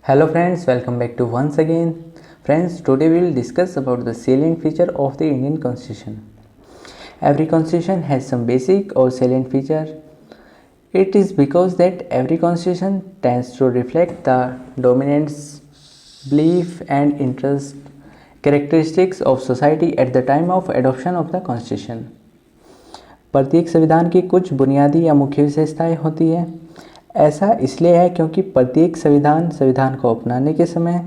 Hello friends, welcome back to once again. Friends, today we will discuss about the salient feature of the Indian Constitution. Every constitution has some basic or salient feature. It is because that every constitution tends to reflect the dominant belief and interest characteristics of society at the time of adoption of the constitution. प्रत्येक संविधान की कुछ बुनियादी या मुख्य विशेषताएं होती है। ऐसा इसलिए है क्योंकि प्रत्येक संविधान को अपनाने के समय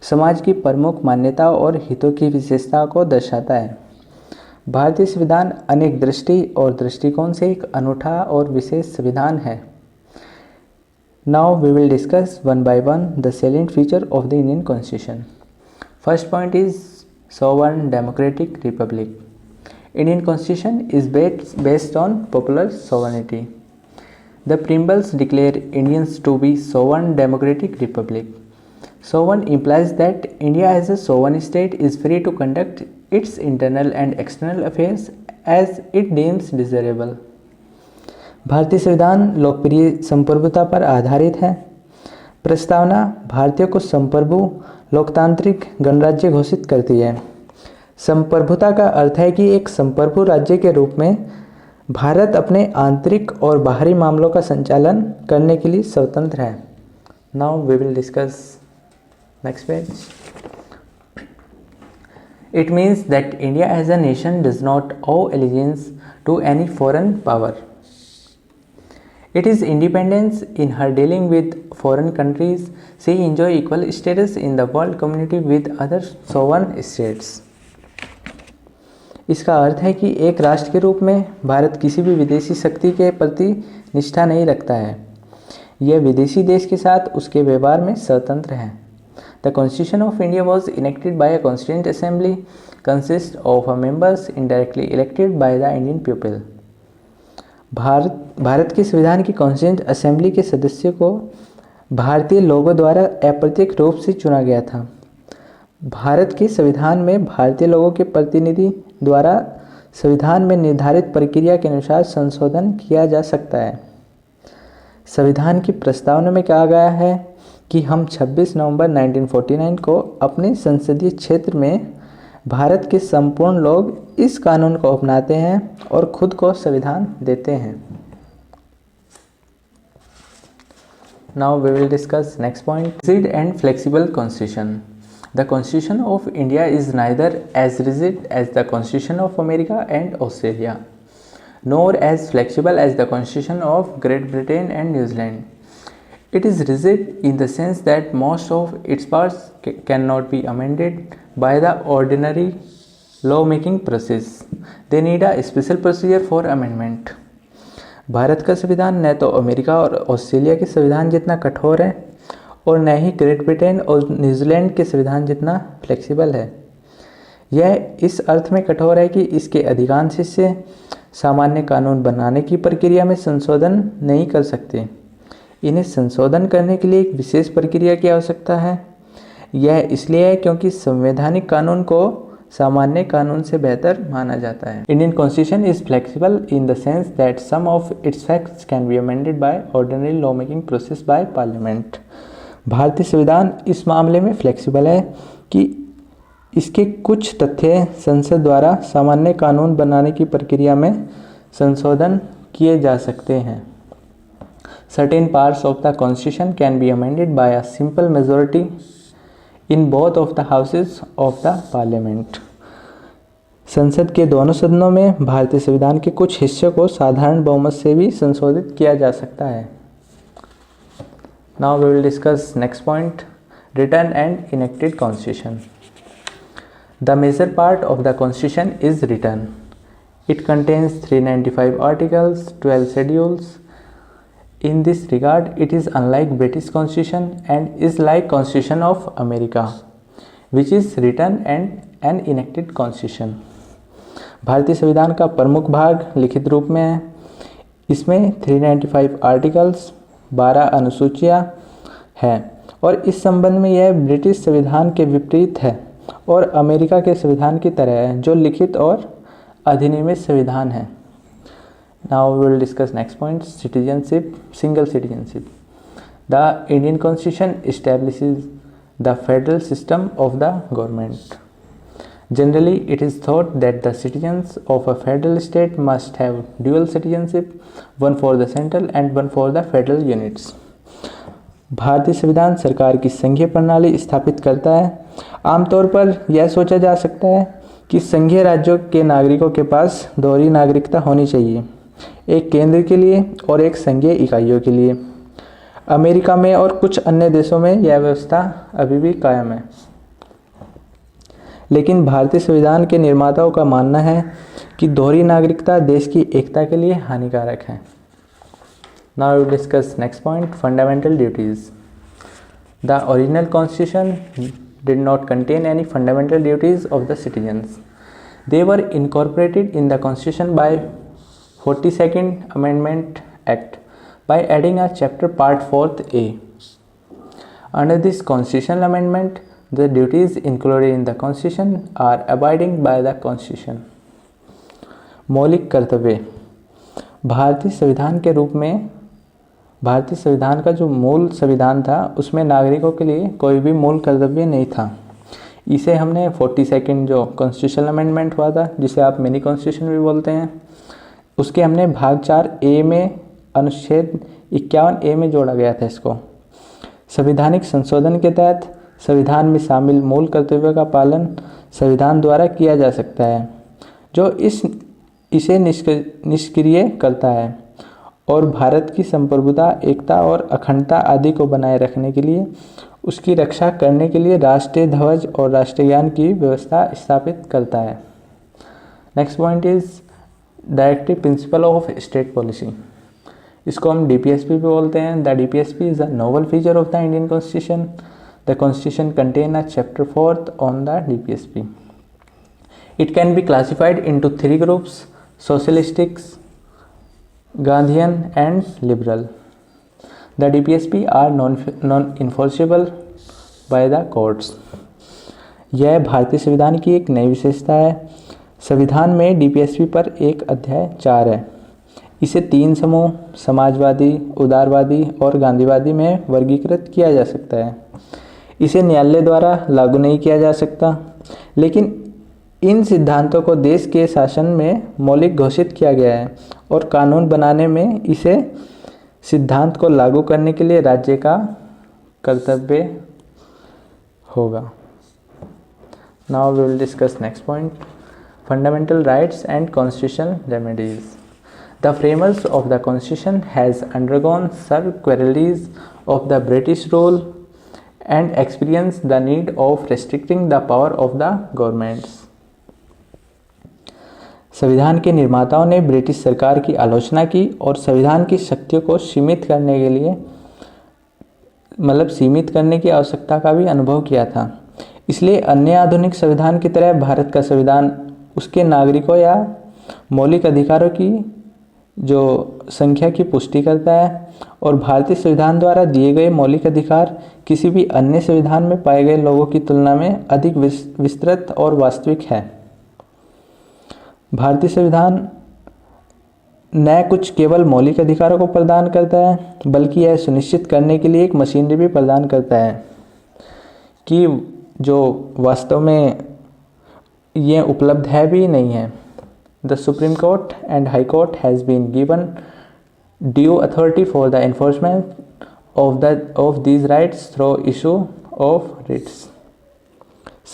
समाज की प्रमुख मान्यताओं और हितों की विशेषता को दर्शाता है। भारतीय संविधान अनेक दृष्टि और दृष्टिकोण से एक अनूठा और विशेष संविधान है। Now we will discuss one by one the salient feature of the Indian constitution. First point is sovereign democratic republic. Indian constitution is based on popular sovereignty. The preambles declare Indians to be sovereign democratic republic. Sovereign implies that India as a sovereign state is free to conduct its internal and external affairs as it deems desirable. भारतीय संविधान लोकप्रिय संप्रभुता पर आधारित है। प्रस्तावना भारतीयों को संप्रभु लोकतांत्रिक गणराज्य घोषित करती है। संप्रभुता का अर्थ है कि एक संप्रभु राज्य के रूप में भारत अपने आंतरिक और बाहरी मामलों का संचालन करने के लिए स्वतंत्र है। Now we will discuss next page. It means that India as a nation does not owe allegiance to any foreign power. It is independence in her dealing with foreign countries. She enjoy equal status in the world community with other sovereign states. इसका अर्थ है कि एक राष्ट्र के रूप में भारत किसी भी विदेशी शक्ति के प्रति निष्ठा नहीं रखता है। यह विदेशी देश के साथ उसके व्यवहार में स्वतंत्र है। The constitution of India was enacted bye a constituent assembly consist of members indirectly elected by the Indian people. Bharat के संविधान की कॉन्स्टिट्यूएंट असेंबली के सदस्यों को भारतीय लोगों द्वारा अप्रत्यक्ष रूप से चुना गया था। भारत के संविधान में भारतीय लोगों के प्रतिनिधि द्वारा संविधान में निर्धारित प्रक्रिया के अनुसार संशोधन किया जा सकता है। संविधान की प्रस्तावना में कहा गया है कि हम 26 नवंबर 1949 को अपने संसदीय क्षेत्र में भारत के संपूर्ण लोग इस कानून को अपनाते हैं और खुद को संविधान देते हैं। Now we will discuss next point, rigid and flexible constitution. The Constitution of India is neither as rigid as the Constitution of America and Australia, nor as flexible as the Constitution of Great Britain and New Zealand. It is rigid in the sense that most of its parts cannot be amended by the ordinary lawmaking process. They need a special procedure for amendment. Bharat का संविधान न तो America और Australia के संविधान जितना कठोर है और न ही ग्रेट ब्रिटेन और न्यूजीलैंड के संविधान जितना फ्लेक्सिबल है। यह इस अर्थ में कठोर है कि इसके अधिकांश हिस्से सामान्य कानून बनाने की प्रक्रिया में संशोधन नहीं कर सकते। इन्हें संशोधन करने के लिए एक विशेष प्रक्रिया की आवश्यकता है। यह इसलिए है क्योंकि संवैधानिक कानून को सामान्य कानून से बेहतर माना जाता है। Indian constitution is flexible in the sense that some of its facts can be amended by ordinary law making process by parliament. भारतीय संविधान इस मामले में फ्लेक्सिबल है कि इसके कुछ तथ्य संसद द्वारा सामान्य कानून बनाने की प्रक्रिया में संशोधन किए जा सकते हैं। Certain parts of the Constitution can be amended by a simple majority in both of the houses of the Parliament. संसद के दोनों सदनों में भारतीय संविधान के कुछ हिस्सों को साधारण बहुमत से भी संशोधित किया जा सकता है। Now we will discuss next point, written and enacted constitution. The major part of the constitution is written. It contains 395 articles, 12 schedules. In this regard, it is unlike British constitution and is like Constitution of America, which is written and an enacted constitution. भारतीय संविधान का प्रमुख भाग लिखित रूप में है। इसमें 395 आर्टिकल्स, 12 अनुसूचियाँ हैं और इस संबंध में यह ब्रिटिश संविधान के विपरीत है और अमेरिका के संविधान की तरह है जो लिखित और अधिनियमित संविधान है। Now we will discuss next point, citizenship, single citizenship. The Indian Constitution establishes the federal system of the government. Generally, it is thought that the citizens of a federal state must have dual citizenship, one for the central and one for the federal units. भारतीय संविधान सरकार की संघीय प्रणाली स्थापित करता है। आमतौर पर यह सोचा जा सकता है कि संघीय राज्यों के नागरिकों के पास दोहरी नागरिकता होनी चाहिए, एक केंद्र के लिए और एक संघीय इकाइयों के लिए। अमेरिका में और कुछ अन्य देशों में यह व्यवस्था अभी भी कायम है, लेकिन भारतीय संविधान के निर्माताओं का मानना है कि दोहरी नागरिकता देश की एकता के लिए हानिकारक है। Now we will discuss next point, fundamental duties. The original constitution did not contain any fundamental duties of the citizens. They were incorporated in the constitution by 42nd Amendment Act by adding a chapter part 4th A. Under this constitutional amendment, the duties included in the constitution are abiding by the constitution. मौलिक कर्तव्य। भारतीय संविधान के रूप में भारतीय संविधान का जो मूल संविधान था उसमें नागरिकों के लिए कोई भी मूल कर्तव्य नहीं था। इसे हमने 42nd जो कॉन्स्टिट्यूशनल अमेंडमेंट हुआ था, जिसे आप मिनी कॉन्स्टिट्यूशन भी बोलते हैं, उसके हमने भाग 4A में अनुच्छेद 51A में जोड़ा गया था इसको। संवैधानिक संशोधन के तहत संविधान में शामिल मूल कर्तव्यों का पालन संविधान द्वारा किया जा सकता है, जो इसे निष्क्रिय करता है और भारत की संप्रभुता, एकता और अखंडता आदि को बनाए रखने के लिए उसकी रक्षा करने के लिए राष्ट्रीय ध्वज और राष्ट्रीय गान की व्यवस्था स्थापित करता है। Next point is directive principle of state policy. इसको हम DPSP भी बोलते हैं। The DPSP is a novel feature of the Indian constitution. The constitution contain a chapter 4th on the DPSP. It can be classified into 3 groups: socialistics, Gandhian and liberal. The DPSP are non-enforceable by the courts. यह भारतीय संविधान की एक नई विशेषता है। संविधान में DPSP पर एक अध्याय 4 है। इसे 3 समूह समाजवादी, उदारवादी और गांधीवादी में वर्गीकृत किया जा सकता है। इसे न्यायालय द्वारा लागू नहीं किया जा सकता, लेकिन इन सिद्धांतों को देश के शासन में मौलिक घोषित किया गया है और कानून बनाने में इसे सिद्धांत को लागू करने के लिए राज्य का कर्तव्य होगा। Now we will discuss next point, fundamental rights and constitutional remedies. The framers of the constitution has undergone sir quarrels of the British rule and experience the need of restricting the power of the governments. संविधान के निर्माताओं ने British सरकार की आलोचना की और संविधान की शक्तियों को सीमित करने के लिए सीमित करने की आवश्यकता का भी अनुभव किया था। इसलिए अन्य आधुनिक संविधान की तरह भारत का संविधान उसके नागरिकों या मौलिक अधिकारों की जो संख्या की पुष्टि करता है और भारतीय संविधान द्वारा दिए गए मौलिक अधिकार किसी भी अन्य संविधान में पाए गए लोगों की तुलना में अधिक विस्तृत और वास्तविक है। भारतीय संविधान न कुछ केवल मौलिक अधिकारों को प्रदान करता है, बल्कि यह सुनिश्चित करने के लिए एक मशीनरी भी प्रदान करता है कि जो वास्तव में ये उपलब्ध है भी नहीं है। The Supreme Court and High Court has been given due authority for the enforcement of these rights through issue of writs.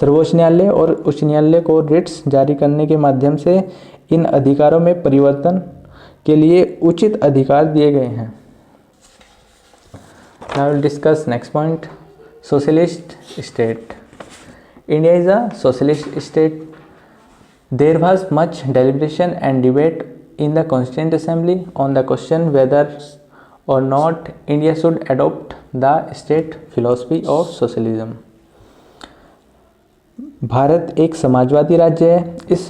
सर्वोच्च न्यायालय और उच्च न्यायालय को रिट्स जारी करने के माध्यम से इन अधिकारों में परिवर्तन के लिए उचित अधिकार दिए गए हैं। Now we'll discuss next point, socialist state. India is a socialist state. There was much deliberation and debate in the Constituent Assembly on the question whether or not India should adopt the state philosophy of socialism. Bharat एक समाजवादी राज्य है। इस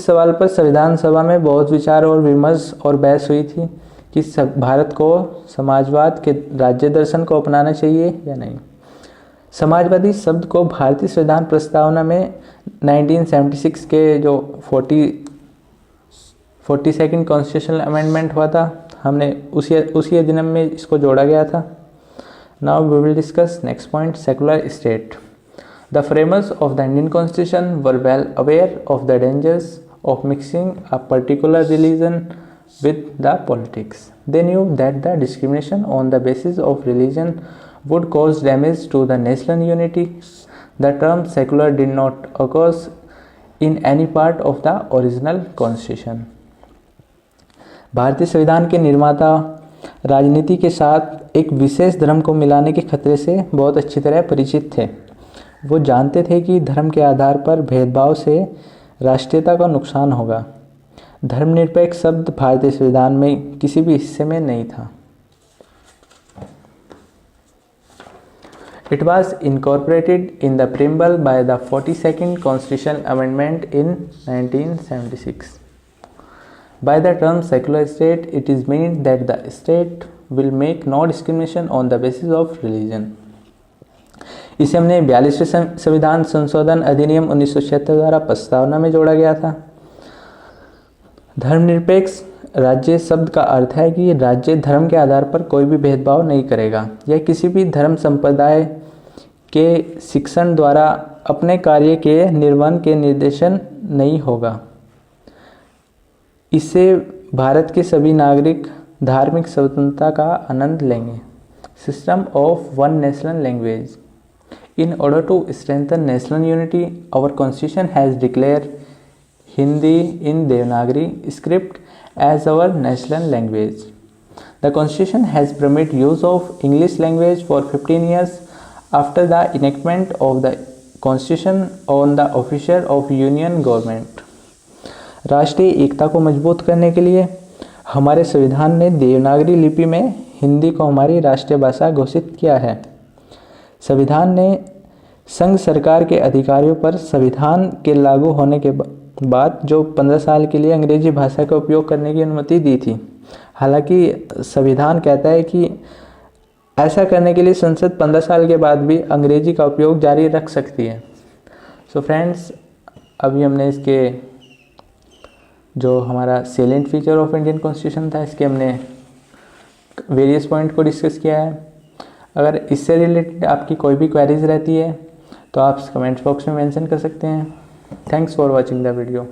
सवाल पर संविधान सभा में बहुत विचार और विमर्श और बहस हुई थी कि भारत को समाजवाद के राज्य दर्शन को अपनाना चाहिए या नहीं। समाजवादी शब्द को भारतीय संविधान प्रस्तावना में 1976 के जो 42nd कॉन्स्टिट्यूशनल अमेंडमेंट हुआ था, हमने उसी अधिनियम में इसको जोड़ा गया था। Now we will discuss next point, secular state. The framers of the Indian Constitution were well aware of the dangers of mixing a particular religion with the politics. They knew that the discrimination on the basis of religion would cause damage to the national unity. The term secular did not occur in any part of the original constitution. भारतीय संविधान के निर्माता राजनीति के साथ एक विशेष धर्म को मिलाने के खतरे से बहुत अच्छी तरह परिचित थे। वो जानते थे कि धर्म के आधार पर भेदभाव से राष्ट्रीयता का नुकसान होगा। धर्मनिरपेक्ष शब्द भारतीय संविधान में किसी भी हिस्से में नहीं था। It was incorporated in the preamble by the 42nd Constitutional Amendment in 1976. By the term secular state, it is meant that the state will make no discrimination on the basis of religion. इसे हमने 42वें संविधान संशोधन अधिनियम 1976 द्वारा प्रस्तावना में जोड़ा गया था। धर्मनिरपेक्ष राज्य शब्द का अर्थ है कि राज्य धर्म के आधार पर कोई भी भेदभाव नहीं करेगा। यह किसी भी धर्म संप्रदाय के शिक्षण द्वारा अपने कार्य के निर्वहन के निर्देशन नहीं होगा। इससे भारत के सभी नागरिक धार्मिक स्वतंत्रता का आनंद लेंगे। System of one national language. In order to strengthen national unity, our constitution has declared Hindi in Devanagari script as our national language. The constitution has permitted use of English language for 15 years after the enactment of the constitution on the official of union government. राष्ट्रीय एकता को मजबूत करने के लिए हमारे संविधान ने देवनागरी लिपि में हिंदी को हमारी राष्ट्रीय भाषा घोषित किया है। संविधान ने संघ सरकार के अधिकारियों पर संविधान के लागू होने के बाद जो 15 साल के लिए अंग्रेजी भाषा का उपयोग करने की अनुमति दी थी। हालांकि संविधान कहता है कि ऐसा करने के लिए संसद 15 साल के बाद भी अंग्रेजी का उपयोग जारी रख सकती है। सो फ्रेंड्स, अभी हमने इसके जो हमारा salient feature of Indian constitution था, इसके हमने वेरियस पॉइंट को डिस्कस किया है। अगर इससे रिलेटेड आपकी कोई भी क्वेरीज रहती है तो आप कमेंट्स बॉक्स में मेंशन कर सकते हैं। Thanks for watching the video.